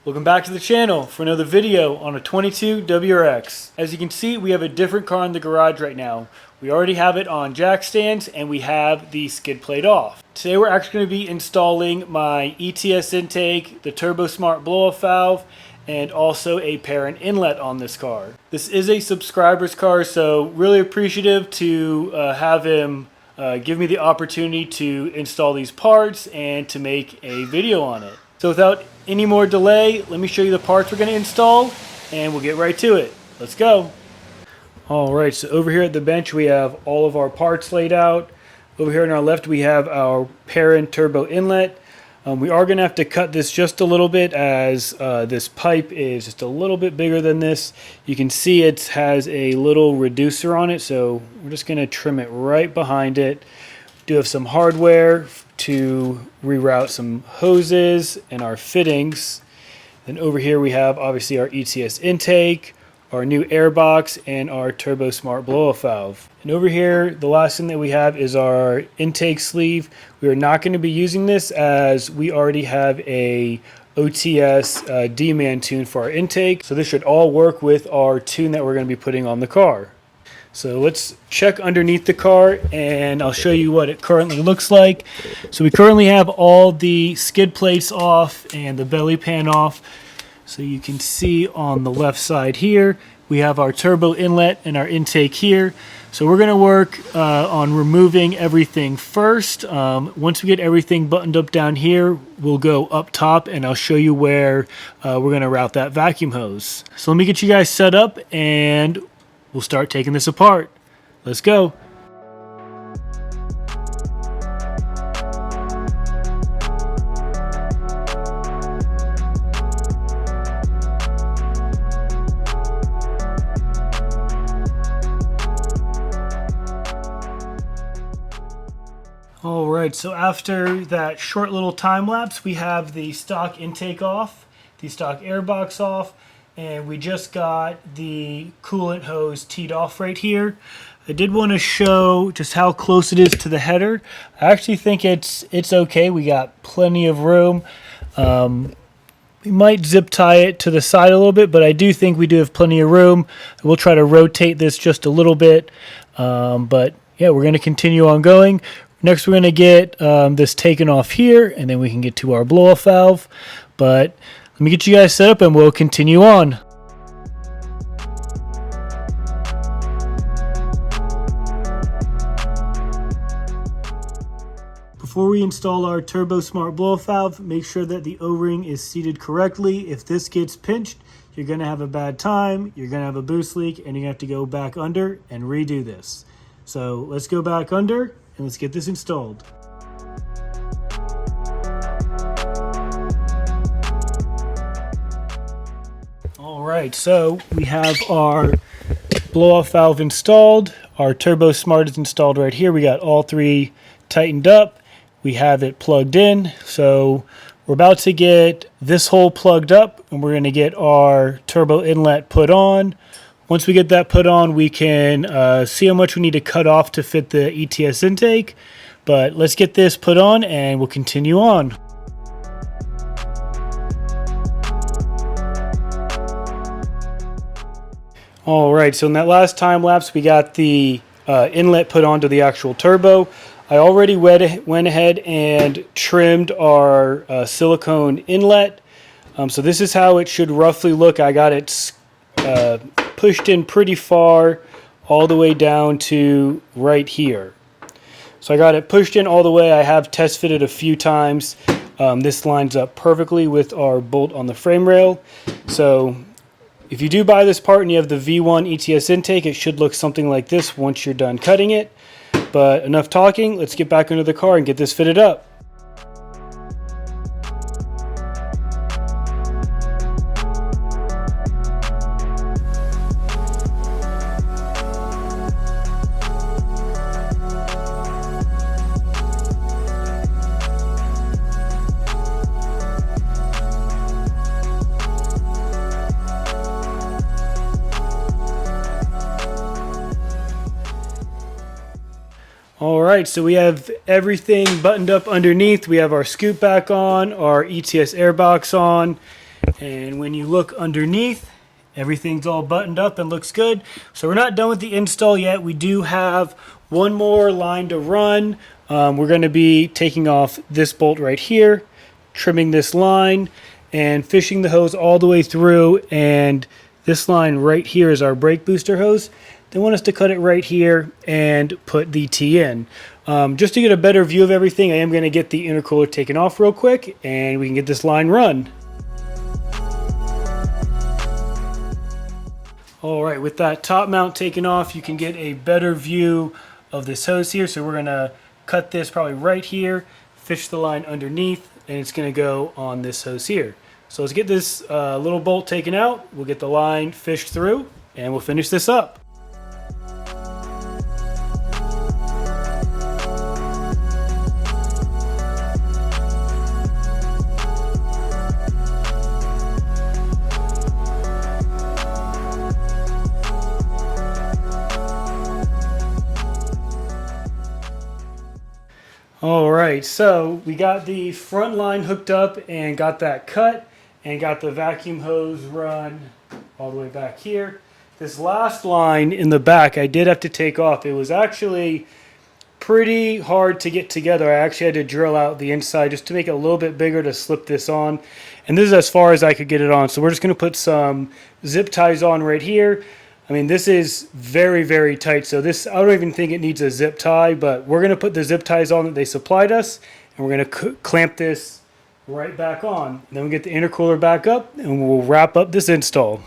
Welcome back to the channel for another video on a 22 WRX. As you can see, we have a different car in the garage right now. We already have it on jack stands and we have the skid plate off. Today we're actually going to be installing my ETS intake, the Turbosmart blow-off valve, and also a Perrin inlet on this car. This is a subscriber's car, so really appreciative to have him give me the opportunity to install these parts and to make a video on it. So without any more delay, let me show you the parts we're going to install and we'll get right to it. Let's go. Alright, so over here at the bench we have all of our parts laid out. Over here on our left we have our Perrin turbo inlet. We are going to have to cut this just a little bit as this pipe is just a little bit bigger than this. You can see it has a little reducer on it, so we're just going to trim it right behind it. We do have some hardware to reroute some hoses and our fittings. Then over here we have obviously our ETS intake, our new air box, and our Turbosmart blow-off valve. And over here, the last thing that we have is our intake sleeve. We are not going to be using this as we already have a OTS D-man tune for our intake. So this should all work with our tune that we're going to be putting on the car. So let's check underneath the car and I'll show you what it currently looks like. So we currently have all the skid plates off and the belly pan off. So you can see on the left side here, we have our turbo inlet and our intake here. So we're going to work on removing everything first. Once we get everything buttoned up down here, we'll go up top and I'll show you where we're going to route that vacuum hose. So let me get you guys set up and we'll start taking this apart. Let's go. Alright, so after that short little time lapse, we have the stock intake off, the stock air box off, and we just got the coolant hose teed off right here. I did want to show just how close it is to the header. I actually think it's okay. We got plenty of room. We might zip tie it to the side a little bit, but I do think we do have plenty of room. We'll try to rotate this just a little bit. But yeah, we're going to continue on going. Next, we're going to get this taken off here, and then we can get to our blow-off valve. But let me get you guys set up and we'll continue on. Before we install our Turbosmart blow-off valve, make sure that the O-ring is seated correctly. If this gets pinched, you're going to have a bad time, you're going to have a boost leak, and you're going to have to go back under and redo this. So let's go back under and let's get this installed. Alright, so we have our blow-off valve installed. Our Turbosmart is installed right here. We got all three tightened up. We have it plugged in. So we're about to get this hole plugged up and we're going to get our turbo inlet put on. Once we get that put on, we can see how much we need to cut off to fit the ETS intake. But let's get this put on and we'll continue on. Alright, so in that last time lapse, we got the inlet put onto the actual turbo. I already went ahead and trimmed our silicone inlet. So this is how it should roughly look. I got it pushed in pretty far all the way down to right here. So I got it pushed in all the way. I have test fitted a few times. This lines up perfectly with our bolt on the frame rail. So if you do buy this part and you have the V1 ETS intake, it should look something like this once you're done cutting it. But enough talking, let's get back into the car and get this fitted up. All right, so we have everything buttoned up underneath. We have our scoop back on, our ETS airbox on, and when you look underneath, everything's all buttoned up and looks good. So we're not done with the install yet. We do have one more line to run. We're going to be taking off this bolt right here, trimming this line, and fishing the hose all the way through. And this line right here is our brake booster hose. They want us to cut it right here and put the T in. Just to get a better view of everything, I am going to get the intercooler taken off real quick, and we can get this line run. All right, with that top mount taken off, you can get a better view of this hose here. So we're going to cut this probably right here, fish the line underneath, and it's going to go on this hose here. So let's get this little bolt taken out. We'll get the line fished through, and we'll finish this up. All right, so we got the front line hooked up and got that cut and got the vacuum hose run all the way back here. This last line in the back I did have to take off. It was actually pretty hard to get together. I actually had to drill out the inside just to make it a little bit bigger to slip this on. And this is as far as I could get it on. So we're just going to put some zip ties on right here. I mean, this is very, very tight. So this, I don't even think it needs a zip tie, but we're going to put the zip ties on that they supplied us, and we're going to clamp this right back on. And then we get the intercooler back up, and we'll wrap up this install.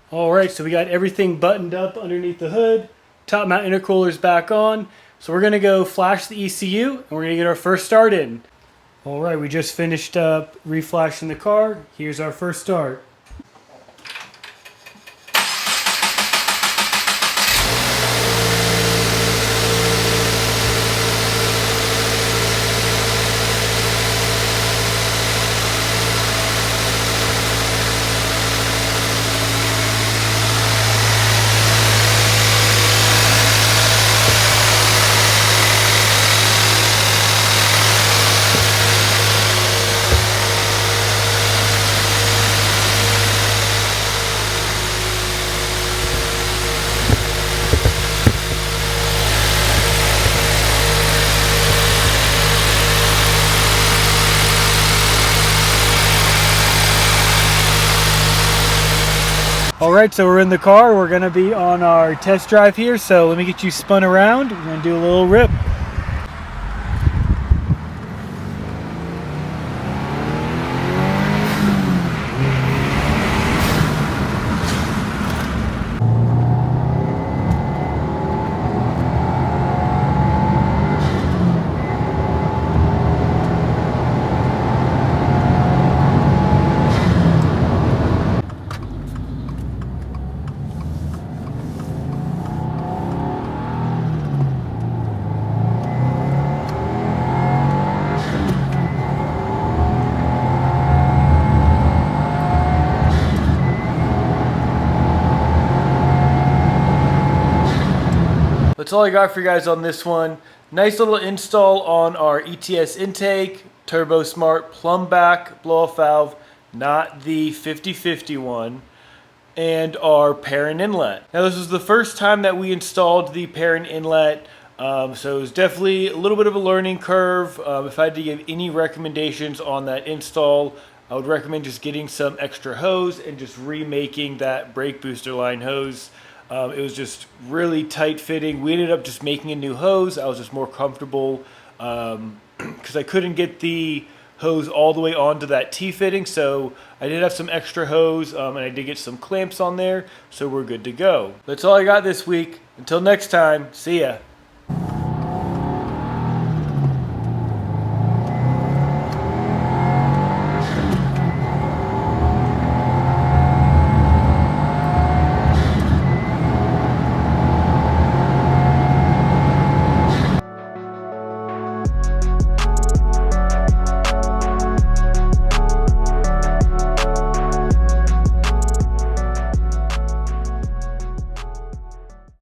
All right, so we got everything buttoned up underneath the hood. Top mount intercooler's back on. So we're going to go flash the ECU, and we're going to get our first start in. All right, we just finished up reflashing the car. Here's our first start. All right, so we're in the car. We're going to be on our test drive here. So let me get you spun around. We're going to do a little rip. That's all I got for you guys on this one. Nice little install on our ETS intake, Turbosmart Plumb back blow-off valve, not the 50/50 one, and our Perrin inlet. Now this was the first time that we installed the Perrin inlet, so it was definitely a little bit of a learning curve. If I had to give any recommendations on that install, I would recommend just getting some extra hose and just remaking that brake booster line hose. It was just really tight fitting. We ended up just making a new hose. I was just more comfortable because I couldn't get the hose all the way onto that T-fitting, so I did have some extra hose and I did get some clamps on there, so we're good to go. That's all I got this week. Until next time, see ya.